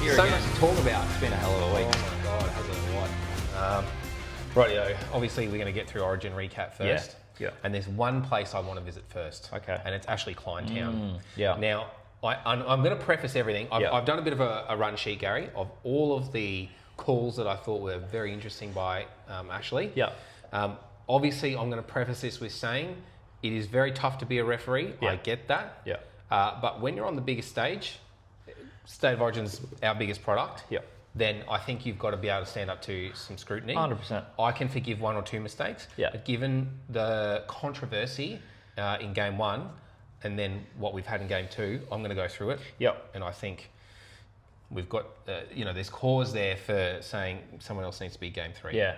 Here So again. much to talk about. It's been a hell of a week. Oh my God, hasn't it what? Rightio, obviously we're going to get through Origin recap first. Yeah. And there's one place I want to visit first. Okay. And it's actually Kleintown. yeah. Now, I'm going to preface everything. I've done a bit of a run sheet, Gary, of all of the calls that I thought were very interesting by Ashley. Yeah. Obviously, I'm going to preface this with saying it is very tough to be a referee. Yeah. I get that. Yeah. But when you're on the biggest stage, State of Origin's our biggest product. Yeah. Then I think you've got to be able to stand up to some scrutiny. 100%. I can forgive one or two mistakes. Yeah. But given the controversy in game one and then what we've had in game two, I'm going to go through it. Yep. And I think we've got, there's cause there for saying someone else needs to be game three. Yeah.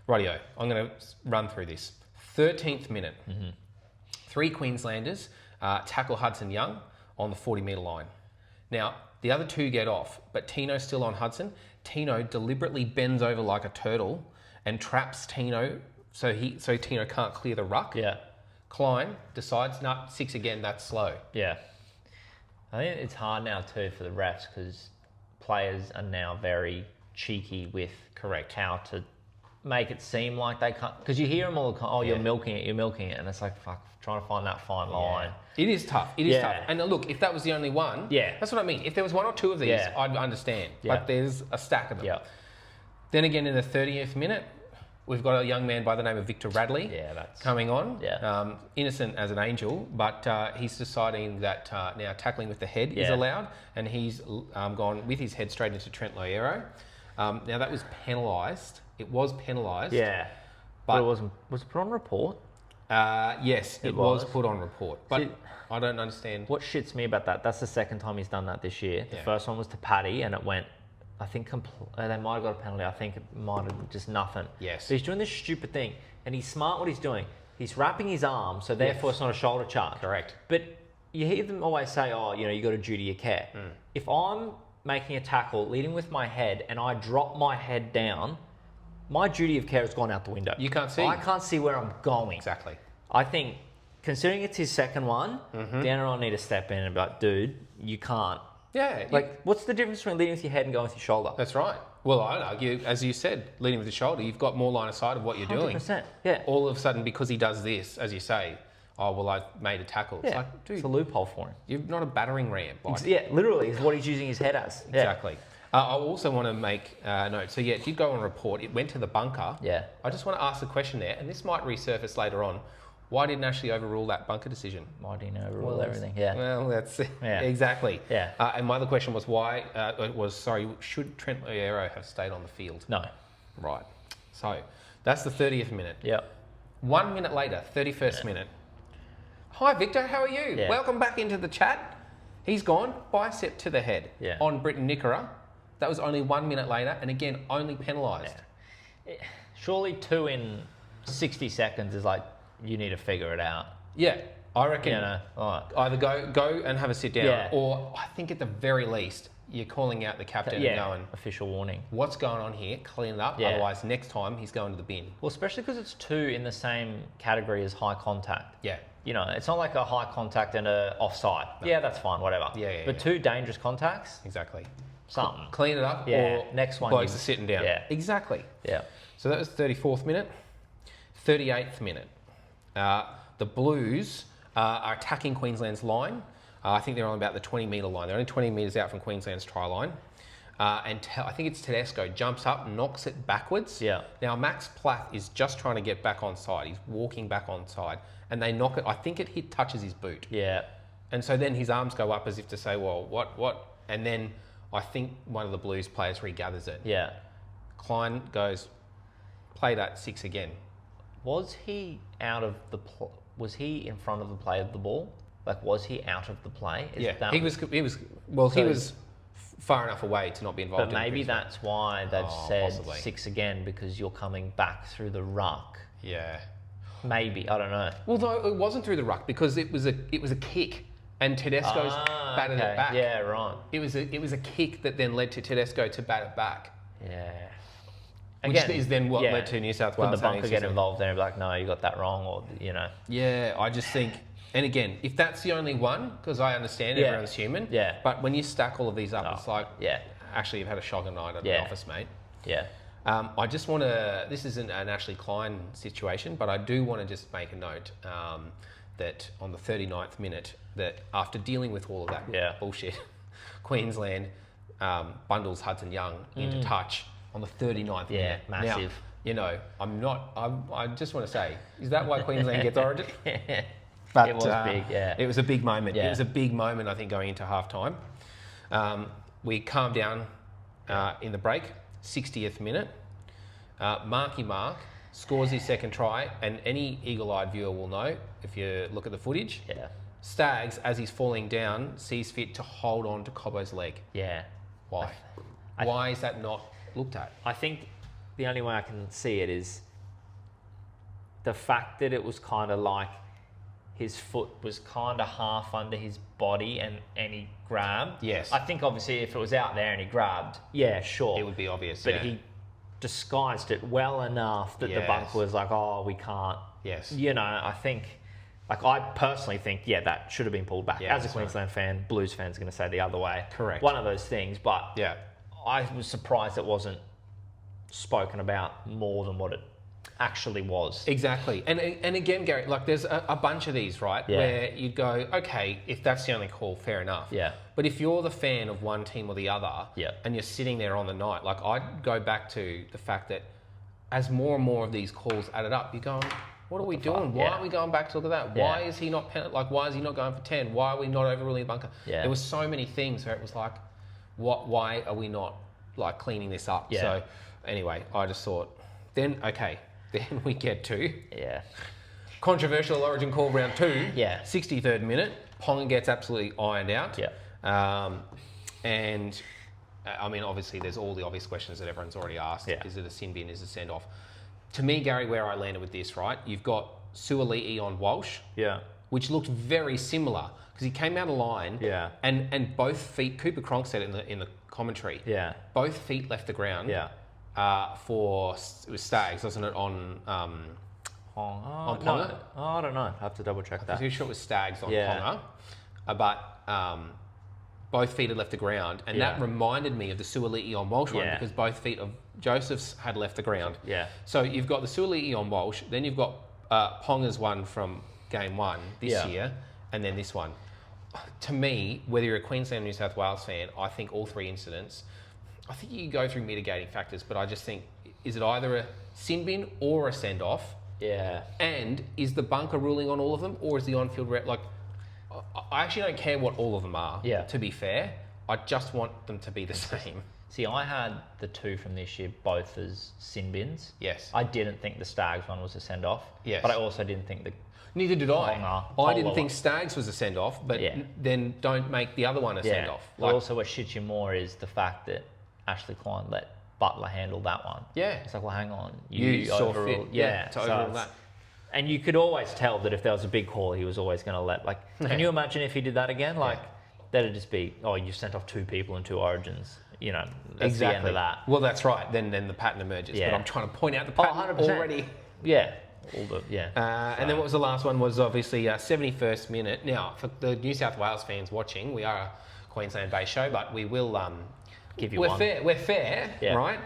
Rightio, I'm going to run through this. 13th minute. Mm-hmm. 3 Queenslanders tackle Hudson Young on the 40-metre line. Now, the other 2 get off, but Tino's still on Hudson. Tino deliberately bends over like a turtle and traps Tino so Tino can't clear the ruck. Yeah. Klein decides, 6 again, that's slow. Yeah. I think it's hard now too for the refs because players are now very cheeky with how to make it seem like they can't. Because you hear them all the time, you're milking it, and it's like, fuck, trying to find that fine line. It is tough. It is tough. And look, if that was the only one, that's what I mean. If there was 1 or 2 of these, I'd understand. Yeah. But there's a stack of them. Yeah. Then again, in the 30th minute, we've got a young man by the name of Victor Radley coming on. Yeah. Innocent as an angel, but he's deciding that now tackling with the head is allowed, and he's gone with his head straight into Trent Loiero. Now that was penalised. It was penalised. Yeah. But it wasn't. Was it put on report? Yes, it was put on report. But I don't understand. What shits me about that, that's the second time he's done that this year. The first one was to Paddy and it went, I think they might have got a penalty. I think it might have just nothing. Yes. So he's doing this stupid thing and he's smart what he's doing. He's wrapping his arm, so therefore it's not a shoulder charge. Correct. But you hear them always say, you got a duty of care. If I'm making a tackle, leading with my head, and I drop my head down, my duty of care has gone out the window. You can't see. I can't see where I'm going. Exactly. I think, considering it's his second one, the NRL need to step in and be like, dude, you can't. Yeah. What's the difference between leading with your head and going with your shoulder? That's right. Well, I'd argue, as you said, leading with the shoulder, you've got more line of sight of what you're doing. 100%. Yeah. All of a sudden, because he does this, as you say, I've made a tackle. Yeah. It's like, dude, it's a loophole for him. you're not a battering ram. Literally is what he's using his head as. Exactly. I also want to make a note. So, it did go on report. It went to the bunker. Yeah. I just want to ask the question there, and this might resurface later on. Why didn't Ashley overrule that bunker decision? Why didn't he overrule everything? Yeah. Well, that's exactly. Yeah. And my other question was should Trent Loiero have stayed on the field? No. Right. So, that's the 30th minute. Yeah. 1 minute later, 31st minute. Hi, Victor, how are you? Yeah. Welcome back into the chat. He's gone, bicep to the head on Britton Nickera. That was only 1 minute later, and again, only penalised. Yeah. Surely 2 in 60 seconds is like, you need to figure it out. Yeah, I reckon Either go and have a sit down, or I think at the very least, you're calling out the captain and going, official warning. what's going on here? Clean it up, otherwise next time he's going to the bin. Well, especially because it's 2 in the same category as high contact. Yeah. It's not like a high contact and a offside. No. Yeah, that's fine, whatever. But 2 dangerous contacts? Exactly. Something. Clean it up, or next one blokes are sitting down. Yeah. Exactly. Yeah. So that was 34th minute. 38th minute. The Blues are attacking Queensland's line. I think they're on about the 20-metre line. They're only 20 metres out from Queensland's try line. I think it's Tedesco jumps up, knocks it backwards. Yeah. Now, Max Plath is just trying to get back on side. He's walking back on side. And they knock it. I think it touches his boot. Yeah. And so then his arms go up as if to say, well, what? And then I think one of the Blues players regathers it. Yeah. Klein goes, play that 6 again. Was he out of the... Was he in front of the play of the ball? Like, was he out of the play? He was far enough away to not be involved. But maybe that's why they've said possibly 6 again, because you're coming back through the ruck. Yeah. Maybe, I don't know. Well, no, it wasn't through the ruck because it was a kick, and Tedesco's batted it back. Yeah, right. It was a kick that then led to Tedesco to bat it back. Yeah. Which is then what led to New South Wales. Could the bunker get involved there and be like, no, you got that wrong, or. Yeah, I just think And again, if that's the only one, because I understand everyone's human. Yeah. But when you stack all of these up, it's like, yeah. actually, you've had a shotgun night at the office, mate. Yeah. I just want to, this isn't an Ashley Klein situation, but I do want to just make a note that on the 39th minute, that after dealing with all of that bullshit, Queensland bundles Hudson Young into touch on the 39th minute. Yeah, massive. Now, you know, I just want to say, is that why Queensland gets Origin? But, it was big, It was a big moment. Yeah. It was a big moment, I think, going into half-time. We calmed down in the break, 60th minute. Marky Mark scores his second try, and any eagle-eyed viewer will know, if you look at the footage, Staggs, as he's falling down, sees fit to hold on to Cobbo's leg. Yeah. Why? Why is that not looked at? I think the only way I can see it is the fact that it was kind of like his foot was kind of half under his body and he grabbed. Yes. I think obviously if it was out there and he grabbed, sure. It would be obvious, But he disguised it well enough that the bunker was like, oh, we can't. Yes. You know, I think, like I personally think, that should have been pulled back. Yeah, As a Queensland fan, Blues fan's going to say the other way. Correct. One of those things, but I was surprised it wasn't spoken about more than what it actually was. Exactly. And again, Gary, like there's a bunch of these, right? Yeah. Where you go, okay, if that's the only call, fair enough. Yeah. But if you're the fan of one team or the other, and you're sitting there on the night, like I'd go back to the fact that as more and more of these calls added up, you're going, what are we doing? Why aren't we going back to look at that? Why is he not why is he not going for 10? Why are we not overruling a bunker? Yeah. There was so many things where it was like, why are we not like cleaning this up? Yeah. So anyway, I just thought, then we get to controversial Origin call round 2. 63rd minute, Ponga gets absolutely ironed out. And I mean, obviously, there's all the obvious questions that everyone's already asked. Is it a sin bin? Is it a send off? To me, Gary, where I landed with this, right? You've got Suoli'i on Walsh, which looked very similar because he came out of line, and both feet. Cooper Cronk said it in the commentary. Both feet left the ground. For it was Staggs, wasn't it? On Ponga? No. Oh, I don't know. I have to double check that. I'm pretty sure it was Staggs on Ponga. But both feet had left the ground, and that reminded me of the Suoli'i on Walsh one because both feet of Joseph's had left the ground. So you've got the Suoli'i on Walsh, then you've got Ponga's one from game 1 this year, and then this one. To me, whether you're a Queensland or New South Wales fan, I think all three incidents, I think you go through mitigating factors, but I just think, is it either a sin bin or a send-off? And is the bunker ruling on all of them, or is the on-field I actually don't care what all of them are, to be fair. I just want them to be the same. See, I had the two from this year both as sin bins. Yes. I didn't think the Stags one was a send-off. Yes. But I also didn't think the... Neither did I. I didn't think one. Staggs was a send-off, but then don't make the other one a send-off. But also what shits you more is the fact that Ashley Klein let Butler handle that one. It's like, well, hang on. You saw overruled, fit to overrule that. And you could always tell that if there was a big call, he was always going to let... Like, can you imagine if he did that again? Like, that'd just be, you sent off 2 people in 2 Origins. You know, that's the end of that. Well, that's right. Then the pattern emerges. But I'm trying to point out the pattern 100%. already. And then what was the last one was obviously 71st minute. Now, for the New South Wales fans watching, we are a Queensland-based show, but we will... give you one. We're fair, right?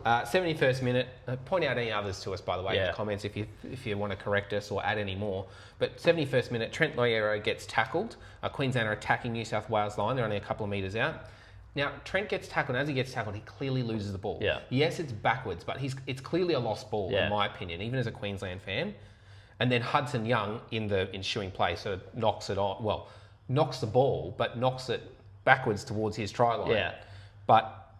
71st minute. Point out any others to us, by the way, in the comments if you want to correct us or add any more. But 71st minute, Trent Loiero gets tackled. Queensland are attacking New South Wales line. They're only a couple of metres out. Now, Trent gets tackled, and as he gets tackled, he clearly loses the ball. Yes, it's backwards, but it's clearly a lost ball, in my opinion, even as a Queensland fan. And then Hudson Young, in the ensuing play, sort of knocks it on. Well, knocks the ball, but knocks it backwards towards his try line. But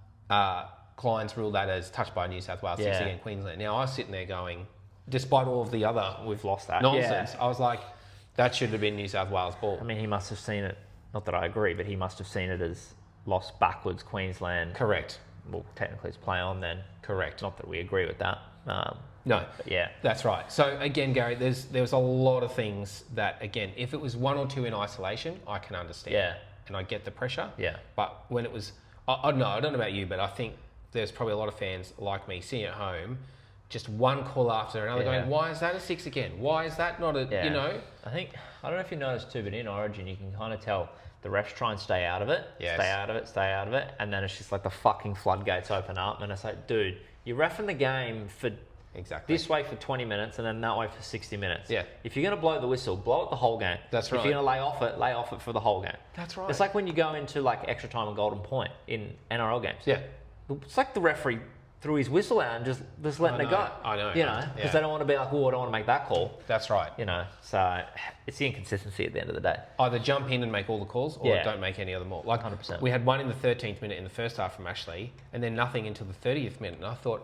Klein's ruled that as touched by New South Wales 6 against Queensland. Now, I was sitting there going, despite all of the other we've lost that nonsense, I was like, that should have been New South Wales ball. I mean, he must have seen it, not that I agree, but he must have seen it as lost backwards Queensland. Correct. Well, technically it's play on then. Correct. Not that we agree with that. No. But that's right. So again, Gary, there was a lot of things that, again, if it was 1 or 2 in isolation, I can understand. And I get the pressure. But when it was, I don't know about you, but I think there's probably a lot of fans like me sitting at home just one call after another, going, why is that a 6 again? Why is that not a, you know? I don't know if you noticed too, but in Origin, you can kind of tell the refs try and stay out of it, stay out of it, and then it's just like the fucking floodgates open up, and it's like, dude, you're reffing the game for this way for 20 minutes and then that way for 60 minutes. Yeah. If you're going to blow the whistle, blow it the whole game. That's right. If you're going to lay off it for the whole game. That's right. It's like when you go into like extra time and golden point in NRL games. Yeah. It's like the referee threw his whistle out and just letting it go. I know. You know, because they don't want to be like, oh, I don't want to make that call. That's right. You know, so it's the inconsistency at the end of the day. Either jump in and make all the calls or don't make any other more. Like 100%. We had one in the 13th minute in the first half from Ashley and then nothing until the 30th minute. And I thought,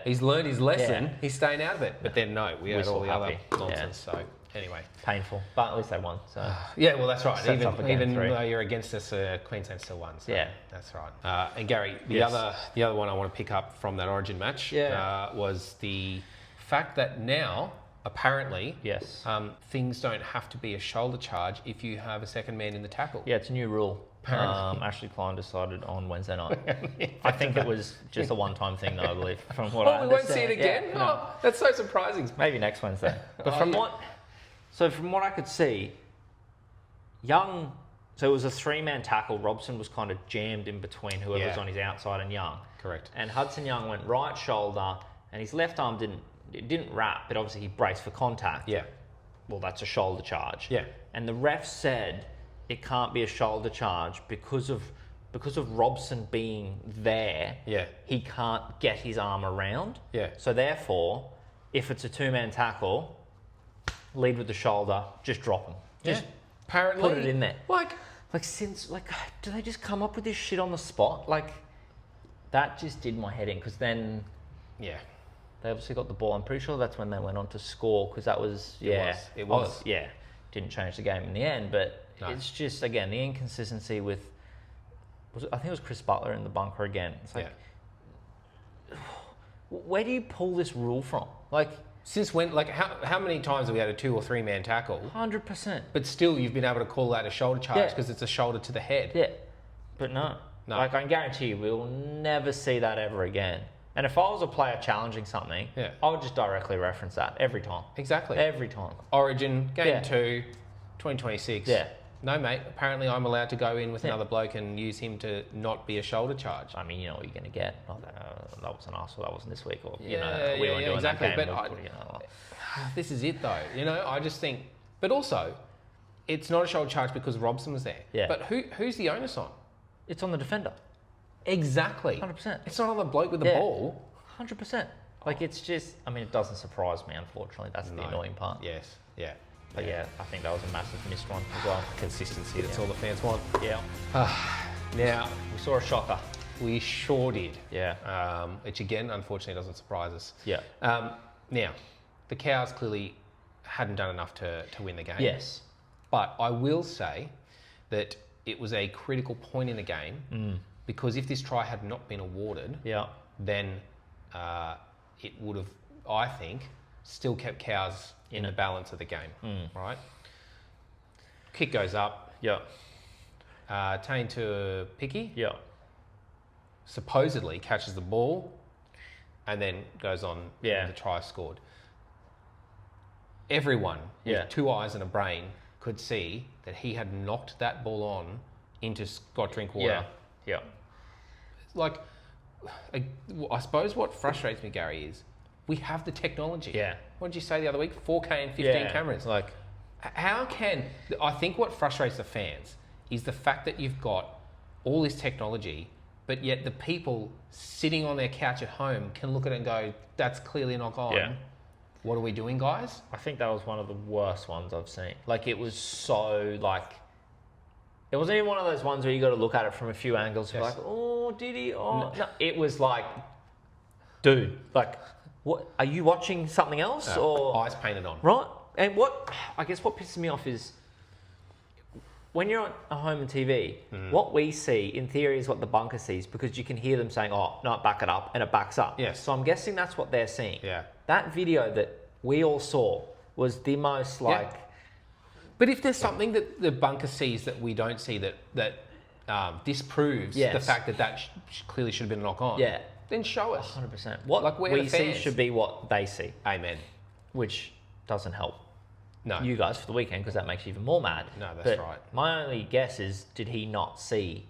he's learned his lesson. Yeah. He's staying out of it. But then no, we had all the other nonsense. So anyway. Painful. But at least they won. So well, that's right. Even though you're against us, Queensland still won. So that's right. And Gary, the other one I want to pick up from that Origin match was the fact that now, apparently, things don't have to be a shoulder charge if you have a second man in the tackle. Yeah, it's a new rule. Ashley Klein decided on Wednesday night. I think it was just a one-time thing, though, I believe. From what I understand. We won't see it again? Yeah, no. That's so surprising. Maybe next Wednesday. But from what I could see, Young, so it was a three-man tackle. Robson was kind of jammed in between whoever was on his outside and Young. Correct. And Hudson Young went right shoulder, and his left arm didn't wrap, but obviously he braced for contact. Yeah. Well, that's a shoulder charge. Yeah. And the ref said it can't be a shoulder charge because of Robson being there. Yeah. He can't get his arm around. Yeah. So therefore, if it's a two-man tackle, lead with the shoulder, just drop him. Just apparently put it in there. Like do they just come up with this shit on the spot? Like, that just did my head in, because then they obviously got the ball. I'm pretty sure that's when they went on to score, because that was it was. Didn't change the game in the end, but it's just, again, the inconsistency with, I think it was Chris Butler in the bunker again. It's like, where do you pull this rule from? Like, since when? Like, how many times have we had a 2 or 3 man tackle? 100%. But still, you've been able to call that a shoulder charge because it's a shoulder to the head. Yeah, but no. Like, I can guarantee you, we'll never see that ever again. And if I was a player challenging something, I would just directly reference that every time. Exactly. Every time. Origin, game 2, 2026. Yeah. No, mate. Apparently, I'm allowed to go in with another bloke and use him to not be a shoulder charge. I mean, you know what you're going to get. That wasn't us, or that wasn't this week, or we weren't doing exactly. that game. But this is it, though. You know, I just think. But also, it's not a shoulder charge because Robson was there. Yeah. But who's the onus on? It's on the defender. Exactly. 100%. It's not on the bloke with the ball. 100%. Like, it's just. I mean, it doesn't surprise me. Unfortunately, that's the annoying part. Yes. Yeah. But I think that was a massive missed one as well. Consistency, that's all the fans want. Yeah. Now, we saw a shocker. We sure did. Yeah. Which again, unfortunately, doesn't surprise us. Yeah. Now, the Cows clearly hadn't done enough to win the game. Yes. But I will say that it was a critical point in the game because if this try had not been awarded, then it would have, I think, still kept Cows in the balance of the game, right? Kick goes up. Yeah. Tane to Picky. Yeah. Supposedly catches the ball and then goes on the try scored. Everyone with 2 eyes and a brain could see that he had knocked that ball on into Scott Drinkwater. Yeah. Like, I suppose what frustrates me, Gary, is we have the technology. Yeah. What did you say the other week? 4K and 15 cameras. Like, I think what frustrates the fans is the fact that you've got all this technology, but yet the people sitting on their couch at home can look at it and go, that's clearly not on. Yeah. What are we doing, guys? I think that was one of the worst ones I've seen. Like, it was so, like, it wasn't even one of those ones where you got to look at it from a few angles. Yes. Like, oh, did he? Oh, no. It was like, dude, like, what? Are you watching something else? Or eyes painted on. Right. And what pisses me off is when you're at home on TV, what we see in theory is what the bunker sees, because you can hear them saying, oh, no, back it up, and it backs up. Yes. So I'm guessing that's what they're seeing. Yeah. That video that we all saw was the most like... Yeah. But if there's something that the bunker sees that we don't see that disproves the fact that clearly should have been a knock on, then show us. 100%. What Like, we're we the see fans. should be what they see, Amen. which doesn't help No. you guys for the weekend because that makes you even more mad. No, that's But right. my only guess is, did he not see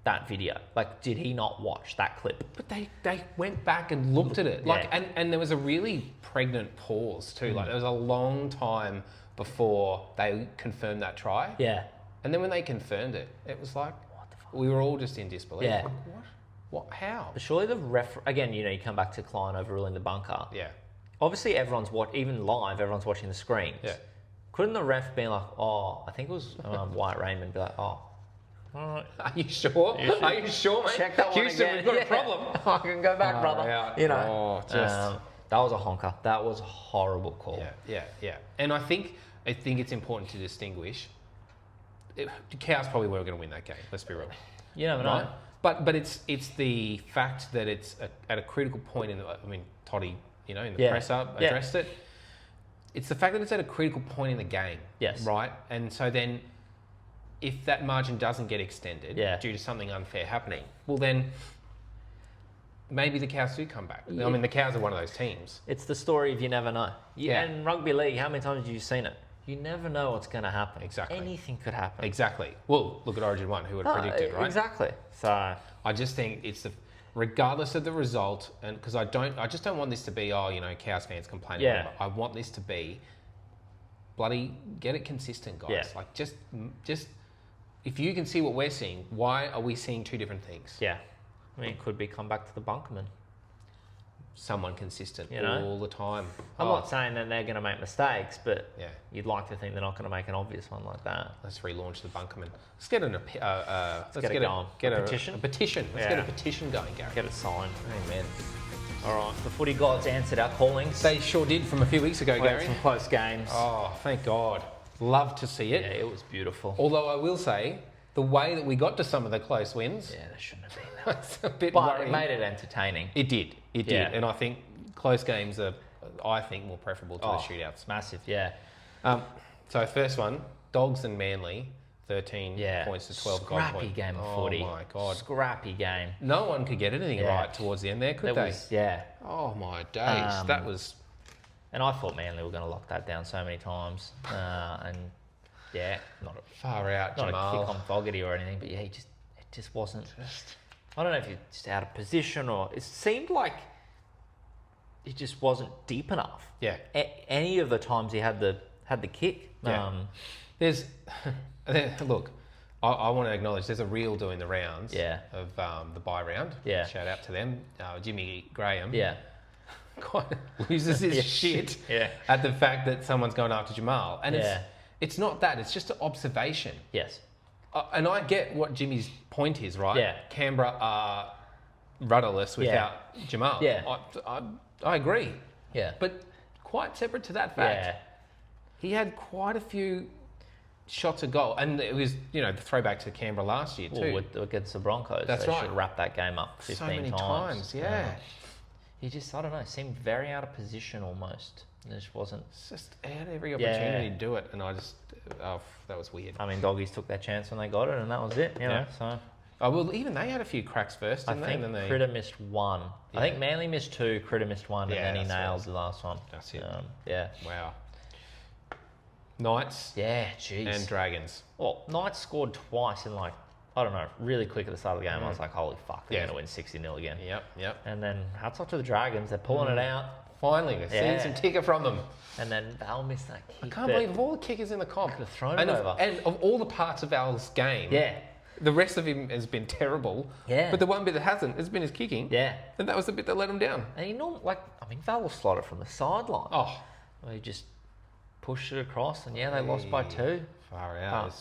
that video? Like, did he not watch that clip? But they went back and looked at it. Like, Yeah. and there was a really pregnant pause too. Like, there was a long time before they confirmed that try. Yeah. And then when they confirmed it, it was like, what the fuck? We were all just in disbelief. Yeah. Like, what? What? How? But surely the again, you come back to Klein overruling the bunker. Yeah. Obviously, everyone's even live, everyone's watching the screens. Yeah. Couldn't the ref be like, oh, I think it was White Raymond, be like, oh, all right. Are you sure? Are you sure, mate? Check that one Houston, again. we've got Yeah. a problem. I can go back, brother. Yeah. Oh, just... that was a honker. That was a horrible call. Yeah. And I think it's important to distinguish. The Cows probably weren't going to win that game. Let's be real. You never know. Right? But it's the fact that it's at a critical point in the... I mean, Toddy, in the press up addressed it. It's the fact that it's at a critical point in the game. Yes. Right? And so then if that margin doesn't get extended due to something unfair happening, well then maybe the Cows do come back. I mean, the Cows are one of those teams. It's the story of you never know. Yeah. And rugby league, how many times have you seen it? You never know what's going to happen. Exactly. Anything could happen. Exactly. Well, look at Origin IIIl, who would have predicted, right? Exactly. So I just think it's regardless of the result, and because I just don't want this to be, Cows fans complaining. Yeah. I want this to be bloody get it consistent, guys. Yeah. Like just if you can see what we're seeing, why are we seeing two different things? yeah, I mean, it could be come back to the bunkerman. Someone consistent You know? all the time. I'm not saying that they're going to make mistakes, but Yeah. you'd like to think they're not going to make an obvious one like that. Let's relaunch the Bunkerman. Let's get an get it going. Get A a petition? A petition. Let's get a petition going, Gary. Get it signed. Amen. All right, the footy gods answered our callings. They sure did from a few weeks ago, We had Gary. some close games. Oh, thank God. Love to see it. Yeah, it was beautiful. Although I will say, the way that we got to some of the close wins, Yeah, they shouldn't have been there. it's a bit But worrying. it made it entertaining. It did. Yeah. And I think close games are, more preferable to the shootouts. It's massive, yeah. So first one, Dogs and Manly, 13 Yeah. points to 12 goal Scrappy points. game of Oh footy. my God. Scrappy game. No one could get anything Yeah. right towards the end there, could That they? was, yeah. Oh my days. That was... And I thought Manly were going to lock that down so many times. And yeah, not Far out, a Jamal. kick on Fogarty or anything, but yeah, it just wasn't. I don't know if he's just out of position or it seemed like he just wasn't deep enough. Yeah. Any of the times he had the kick. Yeah. There's... Look, I want to acknowledge there's a reel doing the rounds of the bye round. Yeah. Shout out to them. Jimmy Graham. Yeah. Kind of loses his shit Yeah. at the fact that someone's going after Jamal. And Yeah. it's not that, it's just an observation. Yes. And I get what Jimmy's point is, right? Yeah. Canberra are rudderless without Jamal. Yeah. I agree. Yeah. But quite separate to that fact, Yeah. he had quite a few shots of goal. And it was, the throwback to Canberra last year too. Well, against the Broncos. That's they right. should wrap that game up 15 so many times, yeah. He just, I don't know, seemed very out of position almost. It just wasn't. It's just had every opportunity to do it, and I just, that was weird. I mean, Doggies took their chance when they got it, and that was it. You know, so Oh, well, even they had a few cracks first, I didn't think they? And then Critter missed one. Yeah. I think Manly missed two, Critter missed one, Yeah, and then he that's right. nailed the last one. That's it. Yeah. Wow. Knights Yeah, jeez. and Dragons. Well, Knights scored twice in I don't know, really quick at the start of the game. I was like, holy fuck, they're Yeah. going to win 60-0 again. Yep. And then hats off to the Dragons. They're pulling it out. Finally, we're seeing some ticker from them. And then Val missed that kick. I can't believe of all the kickers in the comp. Could have thrown and it of, over. And of all the parts of Val's game, Yeah. the rest of him has been terrible. Yeah. But the one bit that hasn't has been his kicking. Yeah. And that was the bit that let him down. And Val will slot it from the sideline. Oh, He just pushed it across, and they lost by 2. far out.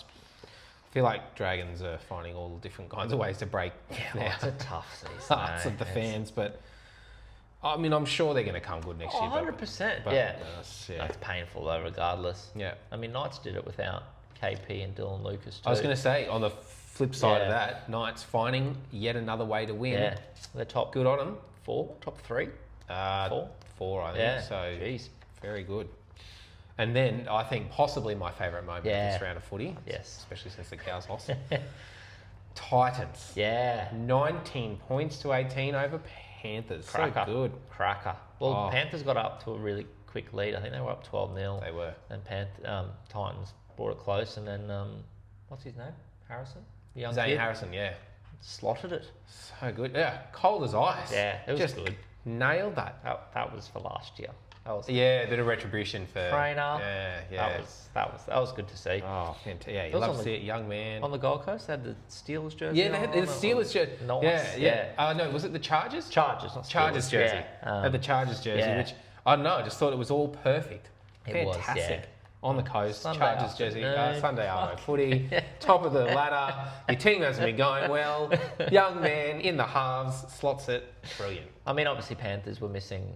I feel like Dragons are finding all different kinds of ways to break It's a tough season. hearts of the fans, but I mean, I'm sure they're going to come good next year. 100%. but Yeah. yeah. That's painful though, regardless. Yeah. I mean, Knights did it without KP and Dylan Lucas too. I was going to say, on the flip side of Yeah. that, Knights finding yet another way to win. Yeah. They're top Good on them. 4, top 3. 4, I think. Yeah. So Jeez. very good. And then I think possibly my favourite moment of this round of footy. Yes. Especially since the Cows lost. Titans. Yeah. 19 points to 18 over Panthers. Cracker. So good. Cracker. Well, Panthers got up to a really quick lead. I think they were up 12-0. They were. And Titans brought it close. And then, what's his name? Harrison? The young Zane kid. Harrison, yeah. Slotted it. So good. Yeah, cold as ice. Yeah, it was Just good. Nailed that. That was for last year. That was Yeah, a bit of retribution for... trainer. Yeah. That was good to see. Oh, fantastic. Yeah, you was love on to see it. Young man. On the Gold Coast, they had the Steelers jersey. Yeah, they had the Steelers jersey. Nice. Yeah. No, was it the Chargers? Chargers, not Chargers Steelers, jersey. yeah. Had the Chargers jersey, yeah. which, I don't know, I just thought it was all perfect. It was, Fantastic. yeah. On the coast, Sunday Chargers jersey, afternoon. Sunday arvo footy, top of the ladder. Your team hasn't been going well. Young man in the halves, slots it. Brilliant. I mean, obviously Panthers were missing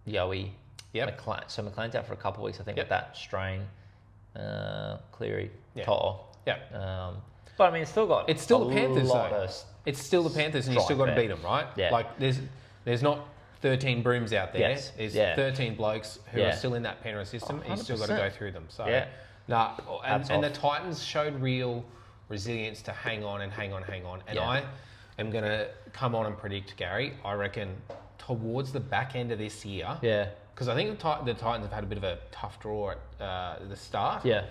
Yowie. Yep. McLean. So McLean's out for a couple of weeks, I think, Yep. with that strain. Cleary, Yeah. To'o. Yeah. But I mean, it's still got It's still a the Panthers, lot though. of It's still the Panthers, and you still got to strife beat them, right? Yeah. Like there's not 13 brooms out there. Yes. There's Yeah. 13 blokes who Yeah. are still in that Penrith system, and you still got to 100%. go through them. So, Yeah. nah, Hats and the off. Titans showed real resilience to hang on. And Yeah. I am going to come on and predict, Gary. I reckon towards the back end of this year, Yeah. because I think the Titans have had a bit of a tough draw at the start. Yeah.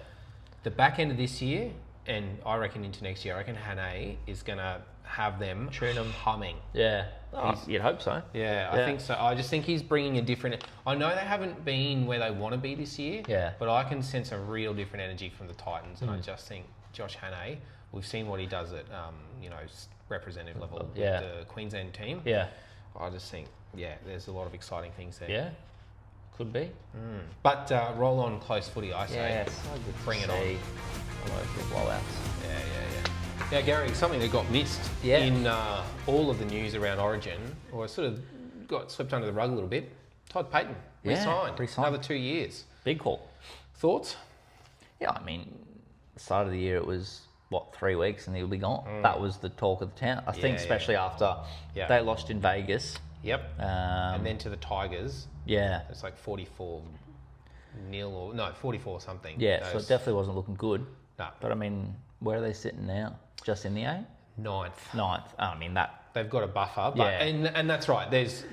The back end of this year, and I reckon into next year, I reckon Hannay is going to have them Tune 'em. humming. Yeah. Oh, you'd hope so. Yeah, I think so. I just think he's bringing a different... I know they haven't been where they want to be this year, Yeah. but I can sense a real different energy from the Titans, and I just think Josh Hannay, we've seen what he does at, representative level Yeah. with the Queensland team. Yeah. I just think, there's a lot of exciting things there. Yeah. Could be. But roll on close footy, I say. Yeah, it's so good to Bring it on. see. Local blowouts. Yeah. Yeah, Gary, something that got missed in all of the news around Origin, or sort of got swept under the rug a little bit. Todd Payton resigned. Another 2 years. Big call. Thoughts? Yeah, I mean, the start of the year it was, 3 weeks and he'll be gone. That was the talk of the town. I think especially after they lost in Vegas. Yep. And then to the Tigers, Yeah. it's like 44-0 or... No, 44 something. Yeah, so it definitely wasn't looking good. No. But I mean, where are they sitting now? Just in the 8th? Ninth. I mean, that... They've got a buffer, but Yeah. and that's right. There's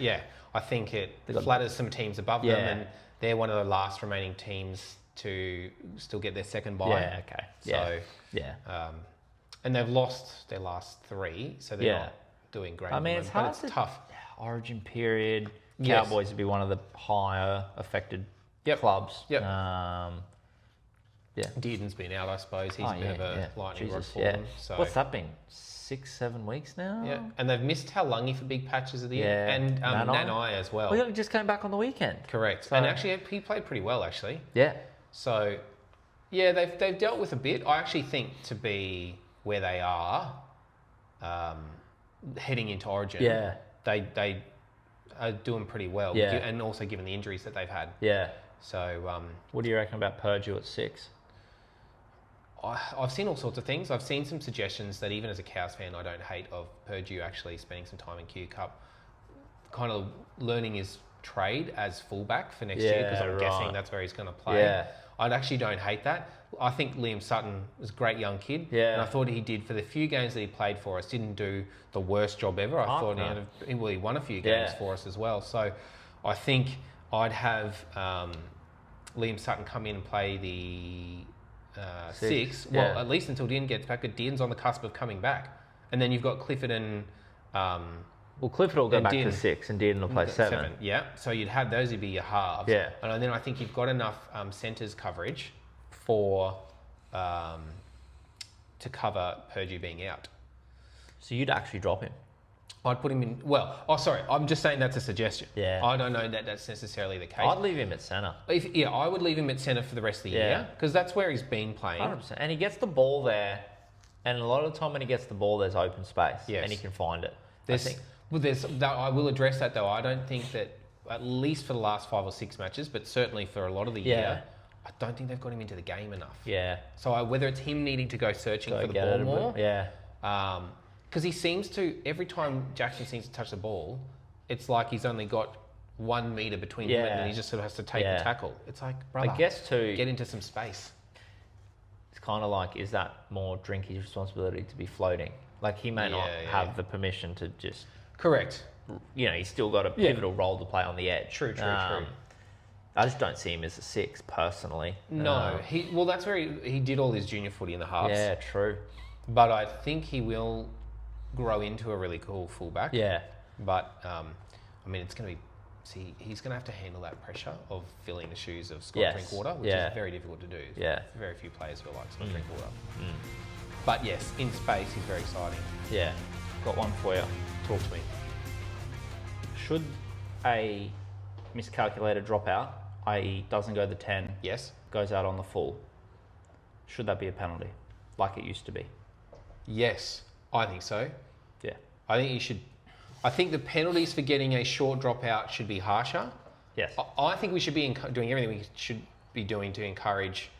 I think it flatters some teams above them, and they're one of the last remaining teams to still get their second bye. Yeah, okay. So Yeah. and they've lost their last 3, so they're not doing great. I mean, at it's the moment, hard but it's to... tough. Origin period. Yes. Cowboys would be one of the higher affected Yep. clubs. Yep. Yeah. Dearden's been out, I suppose. He's a bit of a lightning rod for them. So What's that been? 6-7 weeks now? yeah, and they've missed Taulungi for big patches of the year, Yeah. and Nanai. Nanai as well. Well, he just came back on the weekend. Correct. So- And actually, he played pretty well, actually. Yeah. So, yeah, they've dealt with a bit. I actually think to be where they are, heading into Origin, Yeah. they are doing pretty well. Yeah. And also given the injuries that they've had. Yeah. So, What do you reckon about Purdue at 6? I've seen all sorts of things. I've seen some suggestions that even as a Cows fan, I don't hate of Purdue actually spending some time in Q Cup, kind of learning his trade as fullback for next year, because I'm guessing that's where he's going to play. Yeah. I actually don't hate that. I think Liam Sutton was a great young kid. Yeah. And I thought he did, for the few games that he played for us, didn't do the worst job ever. I thought he won a few games for us as well. So I think I'd have Liam Sutton come in and play the 6. Yeah. Well, at least until Dearden gets back. But Dearden's on the cusp of coming back. And then you've got Clifford and... Well, Clifford will go and back to Dearden. 6 and Dearden will play 7. Yeah, so you'd have those would be your halves. Yeah. And then I think you've got enough centres coverage for to cover Purdue being out. So you'd actually drop him? I'd put him in... Well, sorry, I'm just saying that's a suggestion. Yeah. I don't know that that's necessarily the case. I'd leave him at centre. I would leave him at centre for the rest of the year, because that's where he's been playing. 100%. And he gets the ball there, and a lot of the time when he gets the ball, there's open space, Yes. and he can find it. I will address that though. I don't think that, at least for the last 5 or 6 matches, but certainly for a lot of the year, I don't think they've got him into the game enough. Yeah. So whether it's him needing to go searching for the ball more, because he seems to, every time Jackson seems to touch the ball, it's like he's only got 1 metre between him and then he just sort of has to take the tackle. It's like, brother, I guess too, get into some space. It's kind of like, is that more Drinky's responsibility to be floating? Like he may not have the permission to just Correct. You know, he's still got a pivotal role to play on the edge. True. I just don't see him as a 6 personally. No, that's where he did all his junior footy in the halves. Yeah, true. But I think he will grow into a really cool fullback. Yeah. But, I mean, it's going to be... See, he's going to have to handle that pressure of filling the shoes of Scott Drinkwater, which is very difficult to do. Yeah. Very few players feel like Scott Drinkwater. But yes, in space, he's very exciting. Yeah. Got one for you. Talk to me. Should a miscalculated dropout, i.e. doesn't go the 10, Yes. goes out on the full, should that be a penalty, like it used to be? Yes, I think so. Yeah. I think you should... I think the penalties for getting a short dropout should be harsher. Yes. I think we should be doing everything we should be doing to encourage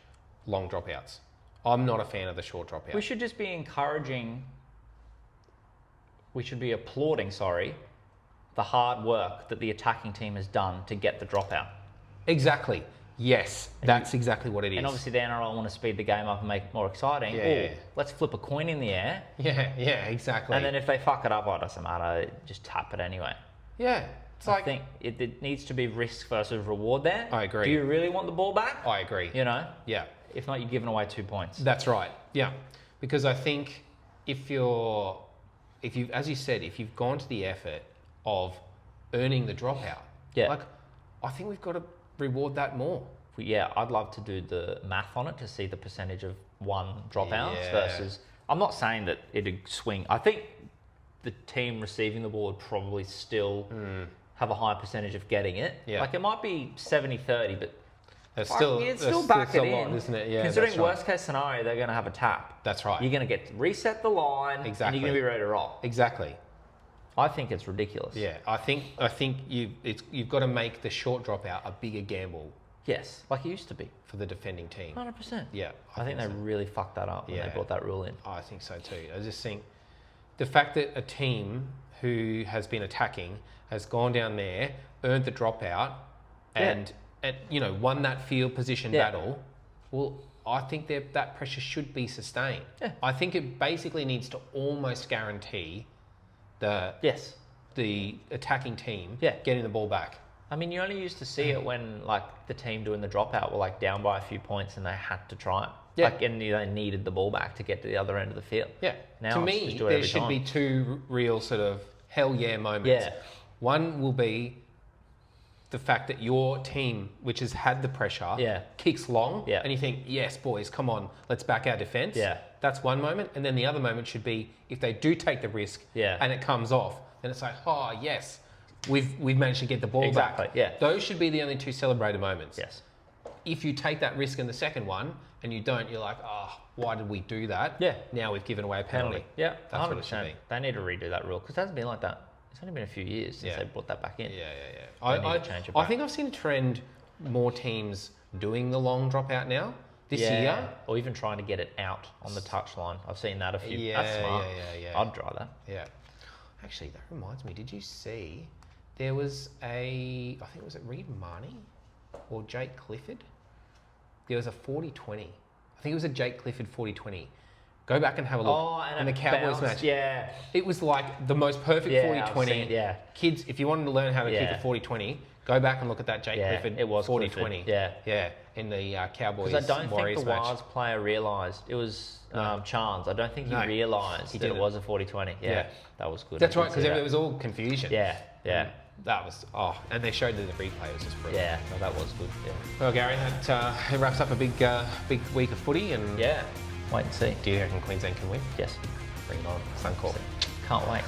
long dropouts. I'm not a fan of the short dropout. We should just be applauding, the hard work that the attacking team has done to get the dropout. Exactly. Yes, that's exactly what it is. And obviously the NRL want to speed the game up and make it more exciting. Yeah. Let's flip a coin in the air. Yeah, exactly. And then if they fuck it up, it doesn't matter. Just tap it anyway. Yeah. I think it needs to be risk versus reward there. I agree. Do you really want the ball back? I agree. You know? Yeah. If not, you're giving away 2 points. That's right. Yeah. Because I think if you've, as you said, if you've gone to the effort of earning the dropout, I think we've got to reward that more. Yeah, I'd love to do the math on it to see the percentage of one dropouts versus... I'm not saying that it'd swing. I think the team receiving the ball would probably still have a high percentage of getting it. Yeah. Like it might be 70-30, but it's still back it a in, lot, isn't it? Yeah, considering that's right. worst case scenario, they're going to have a tap. That's right. You're going to get to reset the line, and you're going to be ready to roll. Exactly. I think it's ridiculous. Yeah, I think you've got to make the short dropout a bigger gamble. Yes, like it used to be. For the defending team. 100%. Yeah. I think they really fucked that up when they brought that rule in. I think so too. I just think the fact that a team who has been attacking has gone down there, earned the dropout, and won that field position battle, well, I think that pressure should be sustained. Yeah. I think it basically needs to almost guarantee the attacking team getting the ball back. I mean, you only used to see it when the team doing the dropout were down by a few points and they had to try it. Yeah. And they needed the ball back to get to the other end of the field. Yeah. Now to me, there should be two real sort of hell yeah moments. Yeah. One will be the fact that your team, which has had the pressure, kicks long, and you think, yes, boys, come on, let's back our defence. Yeah. That's one moment. And then the other moment should be if they do take the risk and it comes off, then it's like, oh, yes, we've managed to get the ball back. Yeah. Those should be the only two celebrated moments. Yes. If you take that risk in the second one and you don't, you're like, oh, why did we do that? Yeah. Now we've given away a penalty. Yeah. That's 100%. What it should be. They need to redo that rule because it hasn't been like that. It's only been a few years since they brought that back in. Yeah. I think I've seen a trend more teams doing the long dropout now this year. Or even trying to get it out on the touchline. I've seen that a few. Yeah, that's smart. Yeah. I'd try that. Yeah. Actually, that reminds me, did you see there was I think it was Reed Marnie or Jake Clifford? There was a 40-20. I think it was a Jake Clifford 40-20. Go back and have a look. Oh, and the Cowboys match. Yeah. It was like the most perfect 40-20. Yeah. Kids, if you wanted to learn how to kick a 40-20, go back and look at that Jake Clifford. It was 40-20. Yeah. Yeah. In the Cowboys Warriors match. Because I don't think the Wires player realised. It was Chance. I don't think he realised that it was a 40-20. Yeah. That was good. That's right, because it was all confusion. Yeah. Yeah. That was, and they showed that the replay was just brilliant. Yeah, no, that was good. Yeah. Well, Gary, that wraps up a big week of footy, and wait and see. Do you reckon Queensland can win? Yes. Bring it on. Suncorp. Can't wait.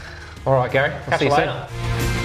All right, Gary. I'll see you soon.